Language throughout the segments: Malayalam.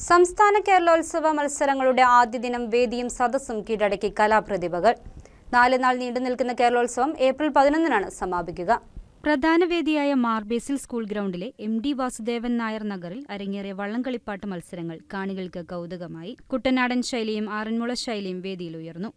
സംസ്ഥാന കേരളോത്സവ മത്സരങ്ങളുടെ ആദ്യ ദിനം വേദിയും സദസ്സും കീഴടക്കി കലാപ്രതിഭകൾ. 4 നാൾ നീണ്ടുനിൽക്കുന്ന കേരളോത്സവം ഏപ്രിൽ 11-നാണ് സമാപിക്കുക. പ്രധാന വേദിയായ മാർബേസിൽ സ്കൂൾ ഗ്രൗണ്ടിലെ MD വാസുദേവൻ നായർ നഗറിൽ അരങ്ങേറിയ വള്ളംകളിപ്പാട്ട് മത്സരങ്ങൾ കാണികൾക്ക് കൗതുകമായി. കുട്ടനാടൻ ശൈലിയും ആറന്മുള ശൈലിയും വേദിയിലുയർന്നു.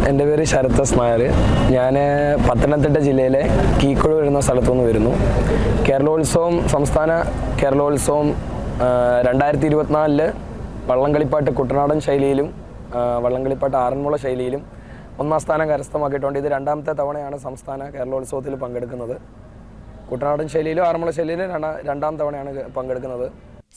എൻ്റെ പേര് ശരത് എസ് നായർ. ഞാൻ പത്തനംതിട്ട ജില്ലയിലെ കീക്കുഴൂർ എന്ന സ്ഥലത്തുനിന്ന് വരുന്നു. സംസ്ഥാന കേരളോത്സവം 2024 വള്ളംകളിപ്പാട്ട് കുട്ടനാടൻ ശൈലിയിലും വള്ളംകളിപ്പാട്ട് ആറന്മുള ശൈലിയിലും 1ാം സ്ഥാനം കരസ്ഥമാക്കിയിട്ടുണ്ട്. ഇത് 2ാമത്തെ തവണയാണ് സംസ്ഥാന കേരളോത്സവത്തിൽ പങ്കെടുക്കുന്നത്. കുട്ടനാടൻ ശൈലിയിലും ആറന്മുള ശൈലിയിലും 2ാം തവണയാണ് പങ്കെടുക്കുന്നത്.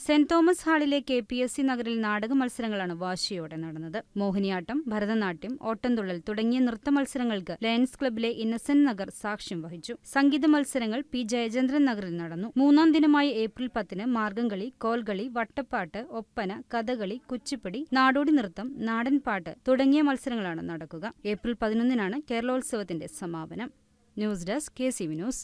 സെന്റ് തോമസ് ഹാളിലെ KPSC നഗറിൽ നാടക മത്സരങ്ങളാണ് വാശിയോടെ നടന്നത്. മോഹിനിയാട്ടം, ഭരതനാട്യം, ഓട്ടംതുള്ളൽ തുടങ്ങിയ നൃത്ത മത്സരങ്ങൾക്ക് ലയൺസ് ക്ലബ്ബിലെ ഇന്നസെന്റ് നഗർ സാക്ഷ്യം വഹിച്ചു. സംഗീത മത്സരങ്ങൾ P. ജയചന്ദ്രൻ നഗറിൽ നടന്നു. 3ാം ദിനമായ ഏപ്രിൽ 10-ന് മാർഗംകളി, കോൽകളി, വട്ടപ്പാട്ട്, ഒപ്പന, കഥകളി, കുച്ചിപ്പുടി, നാടോടി നൃത്തം, നാടൻപാട്ട് തുടങ്ങിയ മത്സരങ്ങളാണ് നടക്കുക. ഏപ്രിൽ 11-നാണ് കേരളോത്സവത്തിന്റെ സമാപനം. News desk KCV news.